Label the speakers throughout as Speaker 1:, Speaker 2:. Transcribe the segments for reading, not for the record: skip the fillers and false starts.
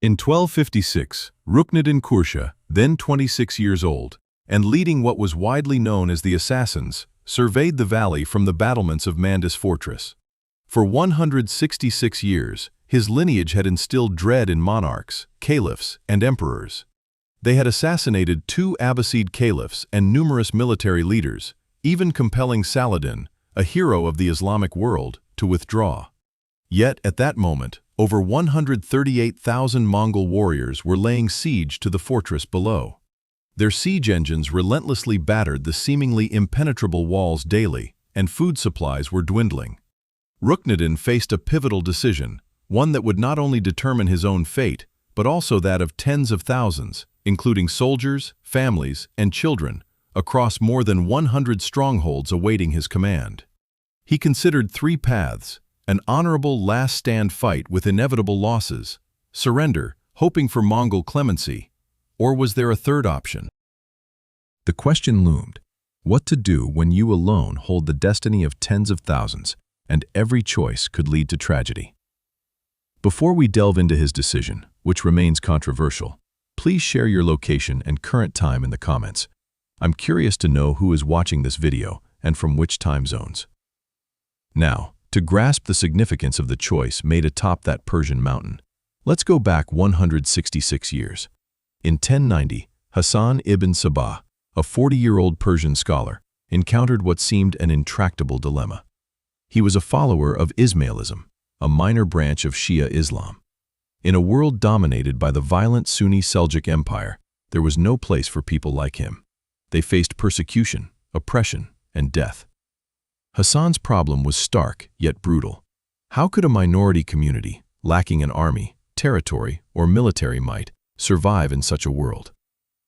Speaker 1: In 1256, Ruknuddin Kursha, then 26 years old, and leading what was widely known as the Assassins, surveyed the valley from the battlements of Mandus fortress. For 166 years, his lineage had instilled dread in monarchs, caliphs, and emperors. They had assassinated 2 Abbasid caliphs and numerous military leaders, even compelling Saladin, a hero of the Islamic world, to withdraw. Yet, at that moment, over 138,000 Mongol warriors were laying siege to the fortress below. Their siege engines relentlessly battered the seemingly impenetrable walls daily, and food supplies were dwindling. Ruknuddin faced a pivotal decision, one that would not only determine his own fate, but also that of tens of thousands, including soldiers, families, and children, across more than 100 strongholds awaiting his command. He considered 3 paths: an honorable last-stand fight with inevitable losses, surrender, hoping for Mongol clemency, or was there a third option?
Speaker 2: The question loomed: what to do when you alone hold the destiny of tens of thousands, and every choice could lead to tragedy? Before we delve into his decision, which remains controversial, please share your location and current time in the comments. I'm curious to know who is watching this video and from which time zones. Now, to grasp the significance of the choice made atop that Persian mountain, let's go back 166 years. In 1090, Hassan ibn Sabah, a 40-year-old Persian scholar, encountered what seemed an intractable dilemma. He was a follower of Ismailism, a minor branch of Shia Islam. In a world dominated by the violent Sunni Seljuk Empire, there was no place for people like him. They faced persecution, oppression, and death. Hassan's problem was stark yet brutal. How could a minority community, lacking an army, territory, or military might, survive in such a world?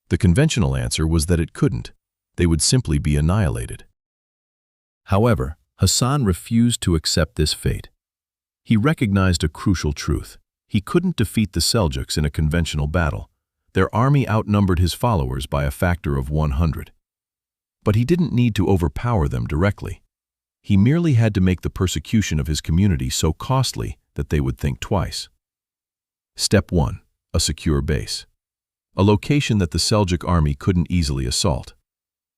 Speaker 2: The conventional answer was that it couldn't. They would simply be annihilated. However, Hassan refused to accept this fate. He recognized a crucial truth. He couldn't defeat the Seljuks in a conventional battle. Their army outnumbered his followers by a factor of 100. But he didn't need to overpower them directly. He merely had to make the persecution of his community so costly that they would think twice. Step 1. A secure base. A location that the Seljuk army couldn't easily assault.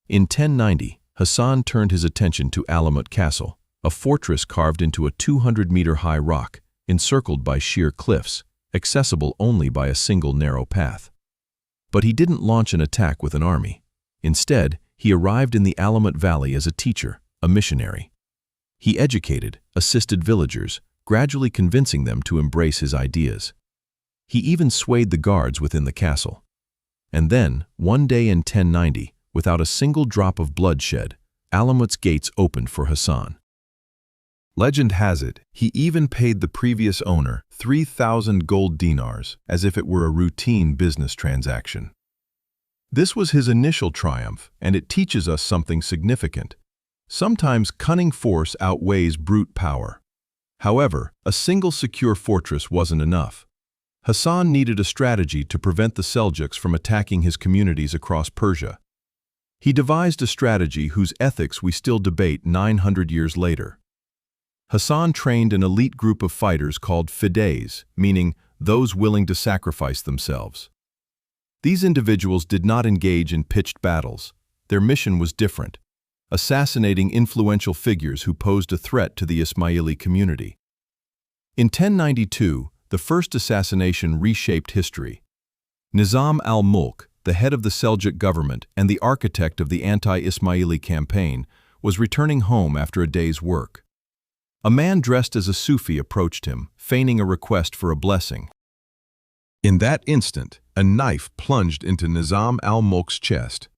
Speaker 2: In 1090, Hassan turned his attention to Alamut Castle, a fortress carved into a 200-meter-high rock, encircled by sheer cliffs, accessible only by a single narrow path. But he didn't launch an attack with an army. Instead, he arrived in the Alamut Valley as a teacher, a missionary. He educated, assisted villagers, gradually convincing them to embrace his ideas. He even swayed the guards within the castle. And then, one day in 1090, without a single drop of bloodshed, Alamut's gates opened for Hassan. Legend has it, he even paid the previous owner 3,000 gold dinars, as if it were a routine business transaction. This was his initial triumph, and it teaches us something significant. Sometimes cunning force outweighs brute power. However, a single secure fortress wasn't enough. Hassan needed a strategy to prevent the Seljuks from attacking his communities across Persia. He devised a strategy whose ethics we still debate 900 years later. Hassan trained an elite group of fighters called fidays, meaning those willing to sacrifice themselves. These individuals did not engage in pitched battles. Their mission was different: assassinating influential figures who posed a threat to the Ismaili community. In 1092, the first assassination reshaped history. Nizam al-Mulk, the head of the Seljuk government and the architect of the anti-Ismaili campaign, was returning home after a day's work. A man dressed as a Sufi approached him, feigning a request for a blessing. In that instant, a knife plunged into Nizam al-Mulk's chest.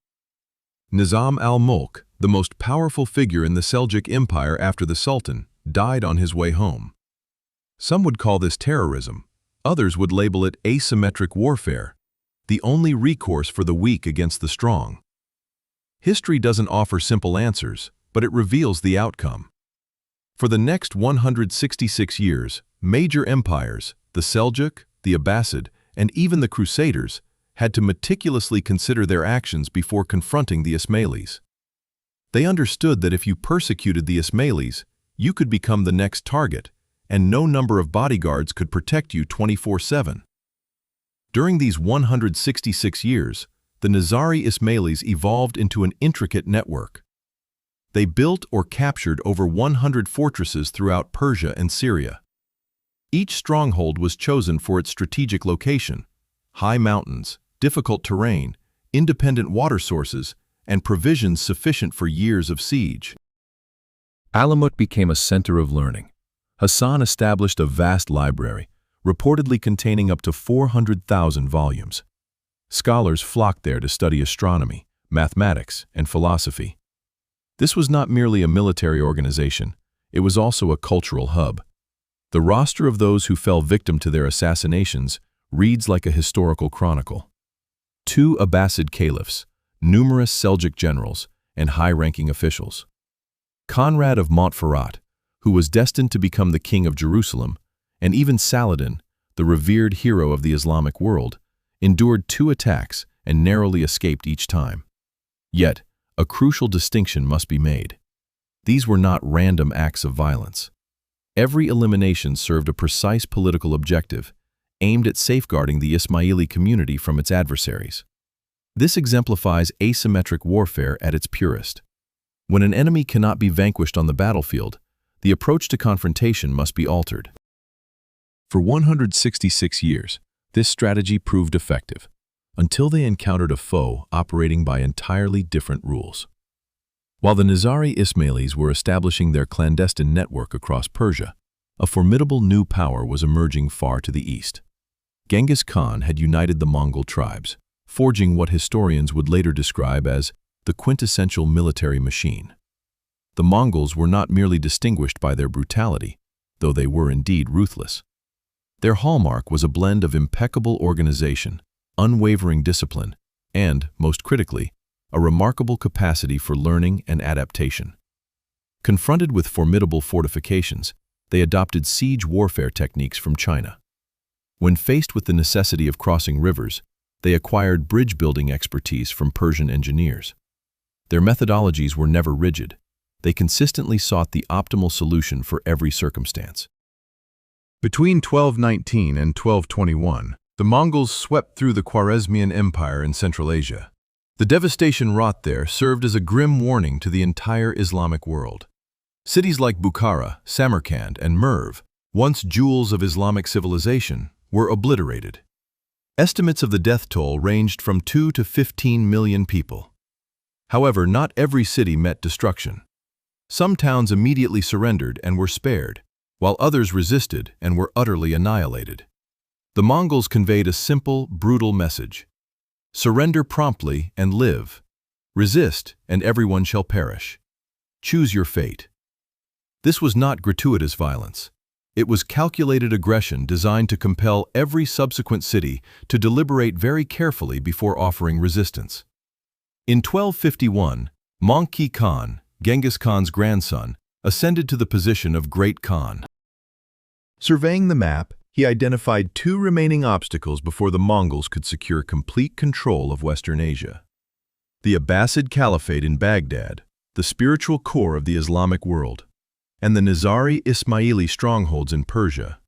Speaker 2: Nizam al-Mulk, the most powerful figure in the Seljuk Empire after the Sultan, died on his way home. Some would call this terrorism. Others would label it asymmetric warfare, the only recourse for the weak against the strong. History doesn't offer simple answers, but it reveals the outcome. For the next 166 years, major empires, the Seljuk, the Abbasid, and even the Crusaders, had to meticulously consider their actions before confronting the Ismailis. They understood that if you persecuted the Ismailis, you could become the next target, and no number of bodyguards could protect you 24/7.
Speaker 1: During these 166 years, the Nizari Ismailis evolved into an intricate network. They built or captured over 100 fortresses throughout Persia and Syria. Each stronghold was chosen for its strategic location: high mountains, difficult terrain, independent water sources, and provisions sufficient for years of siege.
Speaker 2: Alamut became a center of learning. Hassan established a vast library, reportedly containing up to 400,000 volumes. Scholars flocked there to study astronomy, mathematics, and philosophy. This was not merely a military organization, it was also a cultural hub. The roster of those who fell victim to their assassinations reads like a historical chronicle. 2 Abbasid caliphs, numerous Seljuk generals, and high-ranking officials. Conrad of Montferrat, who was destined to become the king of Jerusalem, and even Saladin, the revered hero of the Islamic world, endured 2 attacks and narrowly escaped each time. Yet, a crucial distinction must be made. These were not random acts of violence. Every elimination served a precise political objective, aimed at safeguarding the Ismaili community from its adversaries. This exemplifies asymmetric warfare at its purest. When an enemy cannot be vanquished on the battlefield, the approach to confrontation must be altered. For 166 years, this strategy proved effective, until they encountered a foe operating by entirely different rules. While the Nizari Ismailis were establishing their clandestine network across Persia, a formidable new power was emerging far to the east. Genghis Khan had united the Mongol tribes, forging what historians would later describe as the quintessential military machine. The Mongols were not merely distinguished by their brutality, though they were indeed ruthless. Their hallmark was a blend of impeccable organization, unwavering discipline, and, most critically, a remarkable capacity for learning and adaptation. Confronted with formidable fortifications, they adopted siege warfare techniques from China. When faced with the necessity of crossing rivers, they acquired bridge-building expertise from Persian engineers. Their methodologies were never rigid. They consistently sought the optimal solution for every circumstance. Between 1219 and 1221, the Mongols swept through the Khwarezmian Empire in Central Asia. The devastation wrought there served as a grim warning to the entire Islamic world. Cities like Bukhara, Samarkand, and Merv, once jewels of Islamic civilization, were obliterated. Estimates of the death toll ranged from 2 to 15 million people. However, not every city met destruction. Some towns immediately surrendered and were spared, while others resisted and were utterly annihilated. The Mongols conveyed a simple, brutal message: surrender promptly and live. Resist, and everyone shall perish. Choose your fate. This was not gratuitous violence. It was calculated aggression designed to compel every subsequent city to deliberate very carefully before offering resistance. In 1251, Manki Khan, Genghis Khan's grandson, ascended to the position of Great Khan. Surveying the map, he identified 2 remaining obstacles before the Mongols could secure complete control of Western Asia: the Abbasid Caliphate in Baghdad, the spiritual core of the Islamic world, and the Nizari Ismaili strongholds in Persia,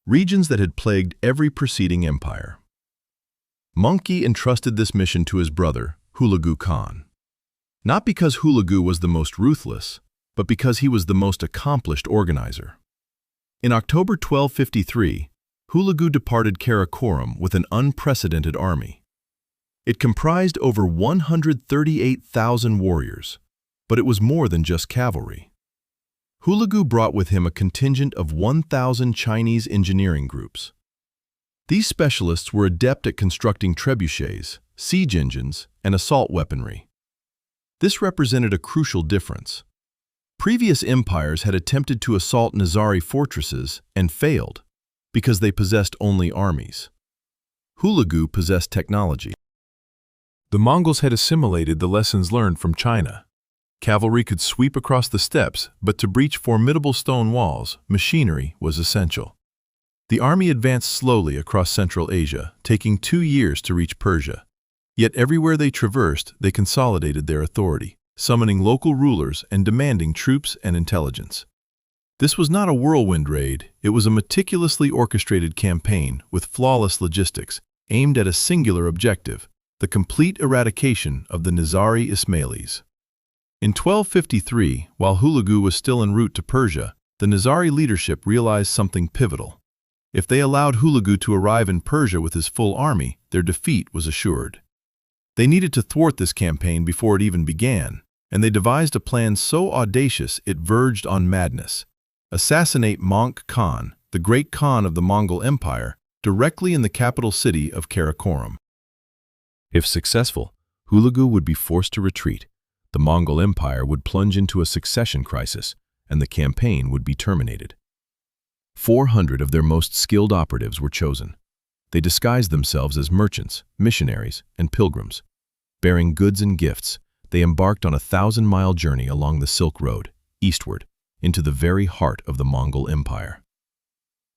Speaker 2: regions that had plagued every preceding empire. Manki entrusted this mission to his brother, Hulagu Khan. Not because Hulagu was the most ruthless, but because he was the most accomplished organizer. In October 1253, Hulagu departed Karakoram with an unprecedented army. It comprised over 138,000 warriors, but it was more than just cavalry. Hulagu brought with him a contingent of 1,000 Chinese engineering groups. These specialists were adept at constructing trebuchets, siege engines, and assault weaponry. This represented a crucial difference. Previous empires had attempted to assault Nizari fortresses and failed because they possessed only armies. Hulagu possessed technology. The Mongols had assimilated the lessons learned from China. Cavalry could sweep across the steppes, but to breach formidable stone walls, machinery was essential. The army advanced slowly across Central Asia, taking 2 years to reach Persia. Yet everywhere they traversed, they consolidated their authority, summoning local rulers and demanding troops and intelligence. This was not a whirlwind raid, it was a meticulously orchestrated campaign with flawless logistics,
Speaker 1: aimed at a singular objective, the complete eradication of the Nizari Ismailis. In 1253, while Hulagu was still en route to Persia, the Nizari leadership realized something pivotal. If they allowed Hulagu to arrive in Persia with his full army, their defeat was assured. They needed to thwart this campaign before it even began, and they devised a plan so audacious it verged on madness. Assassinate Möngke Khan, the great Khan of the Mongol Empire, directly in the capital city of Karakorum.
Speaker 2: If successful, Hulagu would be forced to retreat, the Mongol Empire would plunge into a succession crisis, and the campaign would be terminated. 400 of their most skilled operatives were chosen. They disguised themselves as merchants, missionaries, and pilgrims. Bearing goods and gifts, they embarked on a 1,000-mile journey along the Silk Road, eastward, into the very heart of the Mongol Empire.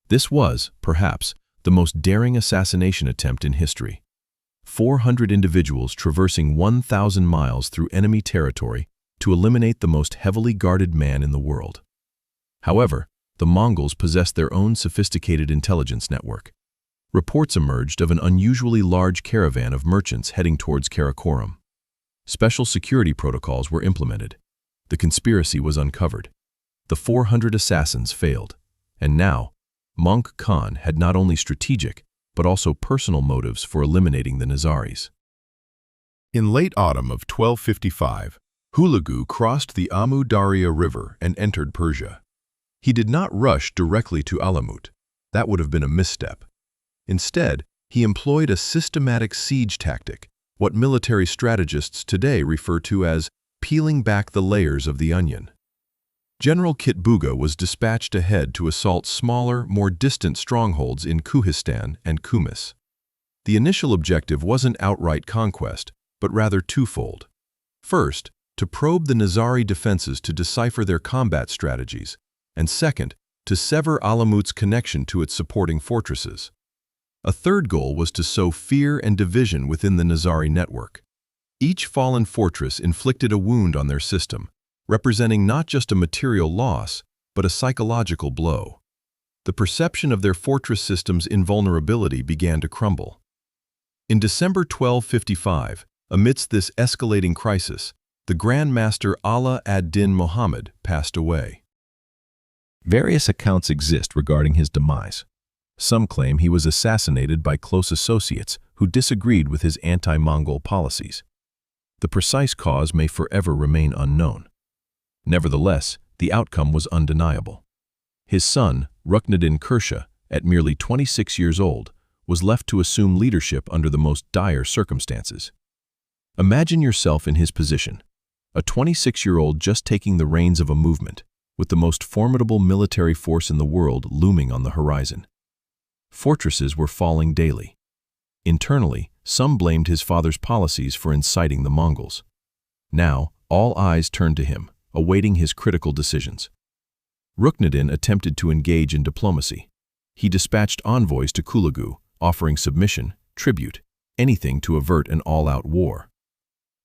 Speaker 2: This was, perhaps, the most daring assassination attempt in history. 400 individuals traversing 1,000 miles through enemy territory to eliminate the most heavily guarded man in the world. However, the Mongols possessed their own sophisticated intelligence network. Reports emerged of an unusually large caravan of merchants heading towards Karakorum. Special security protocols were implemented. The conspiracy was uncovered. The 400 assassins failed, and now, Möngke Khan had not only strategic, but also personal motives for eliminating the Nizaris.
Speaker 1: In late autumn of 1255, Hulagu crossed the Amu Darya River and entered Persia. He did not rush directly to Alamut. That would have been a misstep. Instead, he employed a systematic siege tactic, what military strategists today refer to as peeling back the layers of the onion. General Kitbuga was dispatched ahead to assault smaller, more distant strongholds in Kuhistan and Kumis. The initial objective wasn't outright conquest, but rather twofold. First, to probe the Nizari defenses to decipher their combat strategies, and second, to sever Alamut's connection to its supporting fortresses. A third goal was to sow fear and division within the Nizari network. Each fallen fortress inflicted a wound on their system, representing not just a material loss, but a psychological blow. The perception of their fortress system's invulnerability began to crumble. In December 1255, amidst this escalating crisis, the Grand Master Ala ad-Din Muhammad passed away.
Speaker 2: Various accounts exist regarding his demise. Some claim he was assassinated by close associates who disagreed with his anti-Mongol policies. The precise cause may forever remain unknown. Nevertheless, the outcome was undeniable. His son, Ruknuddin Kursha, at merely 26 years old, was left to assume leadership under the most dire circumstances. Imagine yourself in his position, a 26-year-old just taking the reins of a movement, with the most formidable military force in the world looming on the horizon. Fortresses were falling daily. Internally, some blamed his father's policies for inciting the Mongols. Now, all eyes turned to him, awaiting his critical decisions. Ruknuddin attempted to engage in diplomacy. He dispatched envoys to Hulagu, offering submission, tribute, anything to avert an all-out war.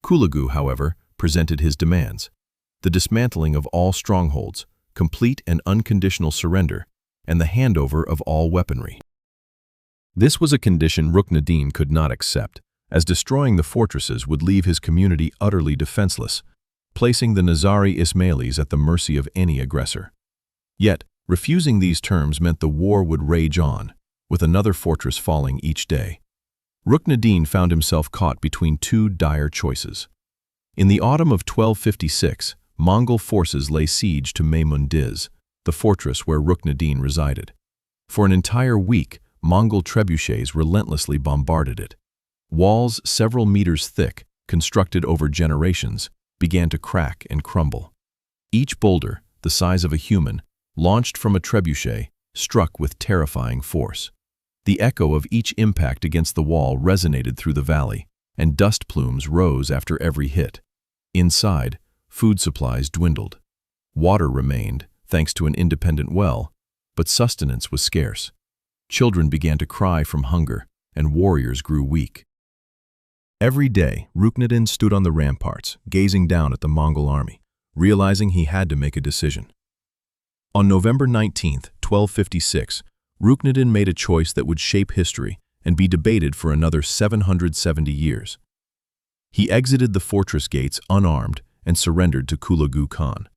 Speaker 2: Hulagu, however, presented his demands: the dismantling of all strongholds, complete and unconditional surrender, and the handover of all weaponry. This was a condition Ruknuddin could not accept, as destroying the fortresses would leave his community utterly defenseless, placing the Nizari Ismailis at the mercy of any aggressor. Yet, refusing these terms meant the war would rage on, with another fortress falling each day. Ruknuddin found himself caught between two dire choices. In the autumn of 1256, Mongol forces lay siege to Meymundiz, the fortress where Ruknuddin resided. For an entire week, Mongol trebuchets relentlessly bombarded it. Walls several meters thick, constructed over generations, began to crack and crumble. Each boulder, the size of a human, launched from a trebuchet, struck with terrifying force. The echo of each impact against the wall resonated through the valley, and dust plumes rose after every hit. Inside, food supplies dwindled. Water remained, thanks to an independent well, but sustenance was scarce. Children began to cry from hunger, and warriors grew weak. Every day, Ruknuddin stood on the ramparts, gazing down at the Mongol army, realizing he had to make a decision. On November 19, 1256, Ruknuddin made a choice that would shape history
Speaker 1: and be debated for another 770 years. He exited the fortress gates unarmed and surrendered to Hulagu Khan.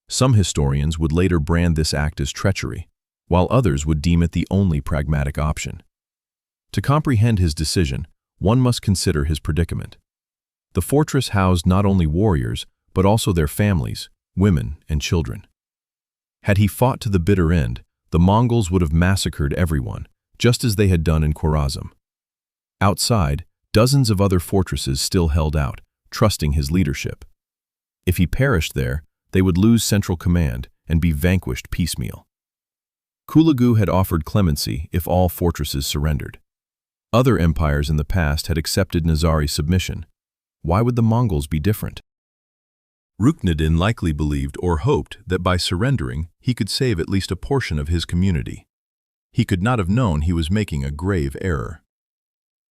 Speaker 1: Some historians would later brand this act as treachery, while others would deem it the only pragmatic option. To comprehend his decision, one must consider his predicament. The fortress housed not only warriors, but also their families, women, and children. Had he fought to the bitter end, the Mongols would have massacred everyone, just as they had done in Khwarazm. Outside, dozens of other fortresses still held out, trusting his leadership. If he perished there, they would lose central command and be vanquished piecemeal. Hulagu had offered clemency if all fortresses surrendered. Other empires in the past had accepted Nizari submission. Why would the Mongols be different? Ruknadin likely believed or hoped that by surrendering, he could save at least a portion of his community. He could not have known he was making a grave error.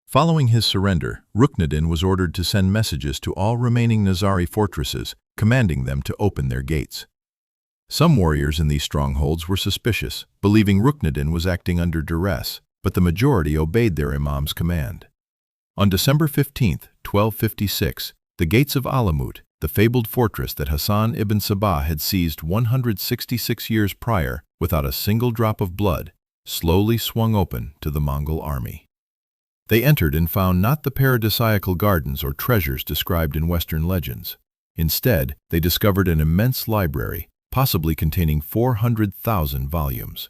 Speaker 1: Following his surrender, Ruknadin was ordered to send messages to all remaining Nizari fortresses, commanding them to open their gates. Some warriors in these strongholds were suspicious, believing Ruknadin was acting under duress, but the majority obeyed their imam's command. On December 15, 1256, the gates of Alamut, the fabled fortress that Hassan ibn Sabah had seized 166 years prior without a single drop of blood, slowly swung open to the Mongol army. They entered and found not the paradisiacal gardens or treasures described in Western legends. Instead, they discovered an immense library, possibly containing 400,000 volumes.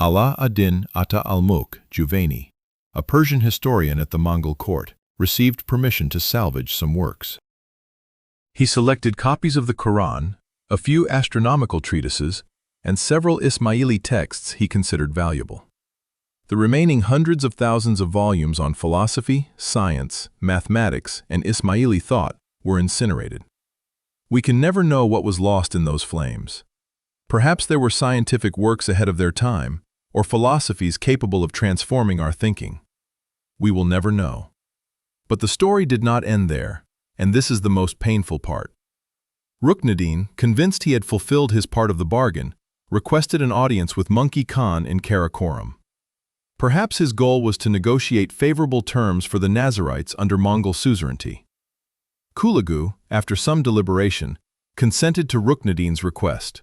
Speaker 1: Ala ad-Din Ata al-Mulk Juvaini, a Persian historian at the Mongol court, received permission to salvage some works. He selected copies of the Quran, a few astronomical treatises, and several Ismaili texts he considered valuable. The remaining hundreds of thousands of volumes on philosophy, science, mathematics, and Ismaili thought were incinerated. We can never know what was lost in those flames. Perhaps there were scientific works ahead of their time, or philosophies capable of transforming our thinking. We will never know. But the story did not end there, and this is the most painful part. Ruknadin, convinced he had fulfilled his part of the bargain, requested an audience with Monkey Khan in Karakoram. Perhaps his goal was to negotiate favorable terms for the Nazarites under Mongol suzerainty. Hulagu, after some deliberation, consented to Ruknadin's request.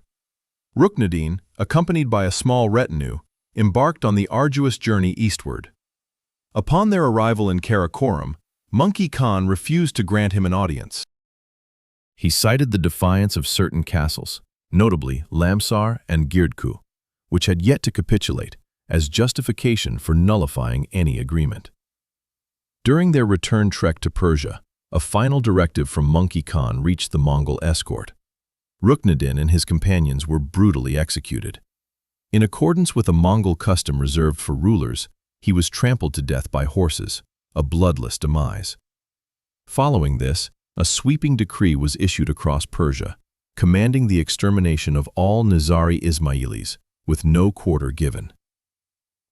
Speaker 1: Ruknadin, accompanied by a small retinue, embarked on the arduous journey eastward. Upon their arrival in Karakoram, Monkey Khan refused to grant him an audience. He cited the defiance of certain castles, notably Lamsar and Girdku, which had yet to capitulate, as justification for nullifying any agreement. During their return trek to Persia, a final directive from Monkey Khan reached the Mongol escort. Ruknadin and his companions were brutally executed. In accordance with a Mongol custom reserved for rulers, he was trampled to death by horses, a bloodless demise. Following this, a sweeping decree was issued across Persia, commanding the extermination of all Nizari Ismailis, with no quarter given.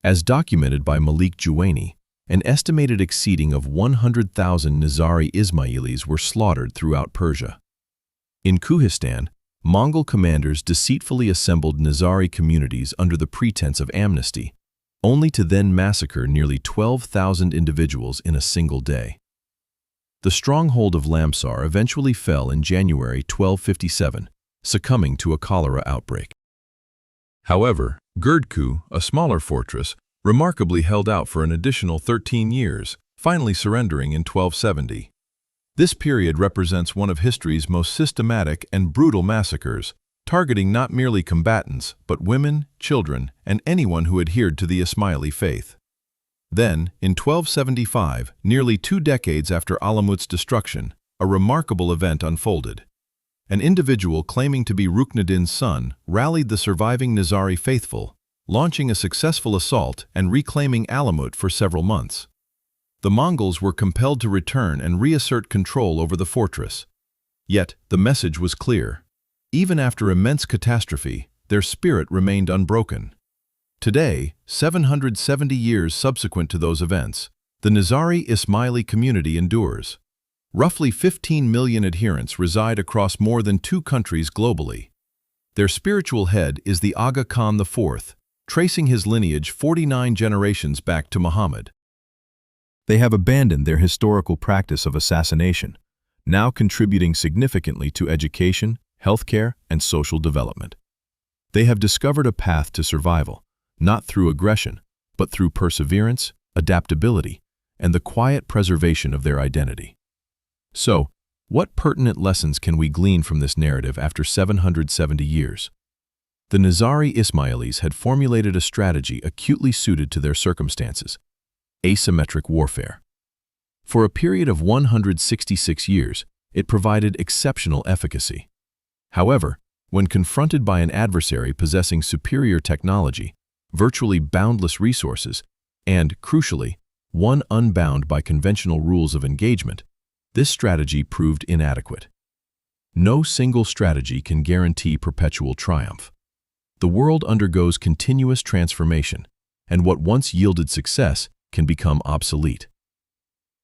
Speaker 1: As documented by Malik Juwaini, an estimated exceeding of 100,000 Nizari Ismailis were slaughtered throughout Persia. In Kuhistan, Mongol commanders deceitfully assembled Nizari communities under the pretense of amnesty, only to then massacre nearly 12,000 individuals in a single day. The stronghold of Lamsar eventually fell in January 1257, succumbing to a cholera outbreak. However, Girdku, a smaller fortress, remarkably held out for an additional 13 years, finally surrendering in 1270. This period represents one of history's most systematic and brutal massacres, targeting not merely combatants, but women, children, and anyone who adhered to the Ismaili faith. Then, in 1275, nearly 2 decades after Alamut's destruction, a remarkable event unfolded. An individual claiming to be Ruknadin's son rallied the surviving Nizari faithful, launching a successful assault and reclaiming Alamut for several months. The Mongols were compelled to return and reassert control over the fortress. Yet, the message was clear. Even after immense catastrophe, their spirit remained unbroken. Today, 770 years subsequent to those events, the Nizari Ismaili community endures. Roughly 15 million adherents reside across more than 2 countries globally. Their spiritual head is the Aga Khan IV, tracing his lineage 49 generations back to Muhammad. They have abandoned their historical practice of assassination, now contributing significantly to education, healthcare, and social development. They have discovered a path to survival, not through aggression, but through perseverance, adaptability, and the quiet preservation of their identity. So, what pertinent lessons can we glean from this narrative after 770 years? The Nizari Ismailis had formulated a strategy acutely suited to their circumstances: asymmetric warfare. For a period of 166 years, it provided exceptional efficacy. However, when confronted by an adversary possessing superior technology, virtually boundless resources, and, crucially, one unbound by conventional rules of engagement, this strategy proved inadequate. No single strategy can guarantee perpetual triumph. The world undergoes continuous transformation, and what once yielded success can become obsolete.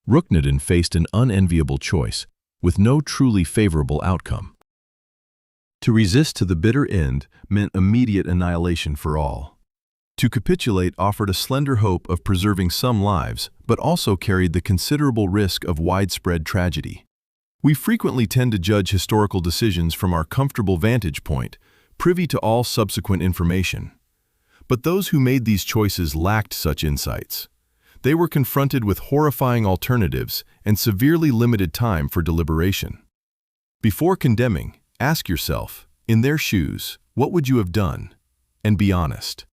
Speaker 1: Rukneddin faced an unenviable choice, with no truly favorable outcome. To resist to the bitter end meant immediate annihilation for all. To capitulate offered a slender hope of preserving some lives, but also carried the considerable risk of widespread tragedy. We frequently tend to judge historical decisions from our comfortable vantage point, privy to all subsequent information. But those who made these choices lacked such insights. They were confronted with horrifying alternatives and severely limited time for deliberation. Before condemning, ask yourself, in their shoes, what would you have done? And be honest.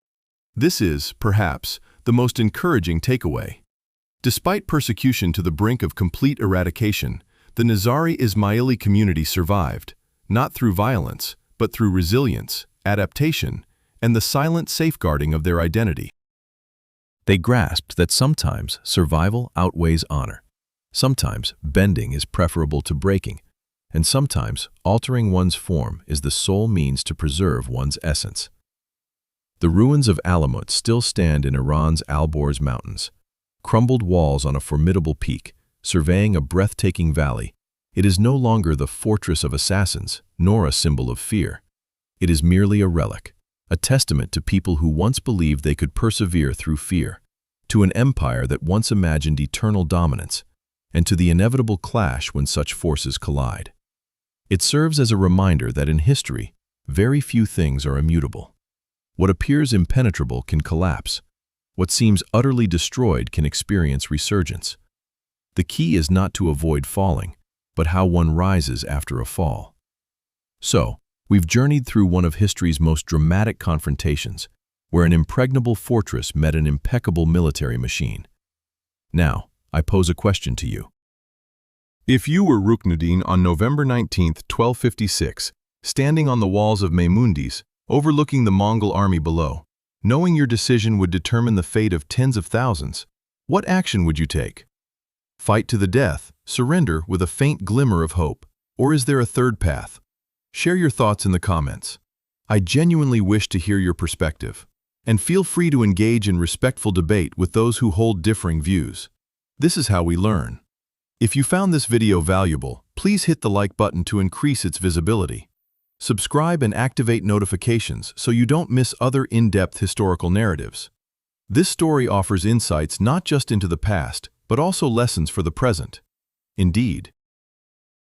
Speaker 1: This is, perhaps, the most encouraging takeaway. Despite persecution to the brink of complete eradication, the Nizari Ismaili community survived, not through violence, but through resilience, adaptation, and the silent safeguarding of their identity. They grasped that sometimes survival outweighs honor. Sometimes bending is preferable to breaking, and sometimes altering one's form is the sole means to preserve one's essence. The ruins of Alamut still stand in Iran's Alborz Mountains, crumbled walls on a formidable peak, surveying a breathtaking valley. It is no longer the fortress of assassins, nor a symbol of fear. It is merely a relic, a testament to people who once believed they could persevere through fear, to an empire that once imagined eternal dominance, and to the inevitable clash when such forces collide. It serves as a reminder that in history, very few things are immutable. What appears impenetrable can collapse. What seems utterly destroyed can experience resurgence. The key is not to avoid falling, but how one rises after a fall. So, we've journeyed through one of history's most dramatic confrontations, where an impregnable fortress met an impeccable military machine. Now, I pose a question to you. If you were Rukneddin on November 19, 1256, standing on the walls of Maimundis, overlooking the Mongol army below, knowing your decision would determine the fate of tens of thousands, what action would you take? Fight to the death, surrender with a faint glimmer of hope, or is there a third path? Share your thoughts in the comments. I genuinely wish to hear your perspective, and feel free to engage in respectful debate with those who hold differing views. This is how we learn. If you found this video valuable, please hit the like button to increase its visibility. Subscribe and activate notifications so you don't miss other in-depth historical narratives. This story offers insights not just into the past, but also lessons for the present. Indeed,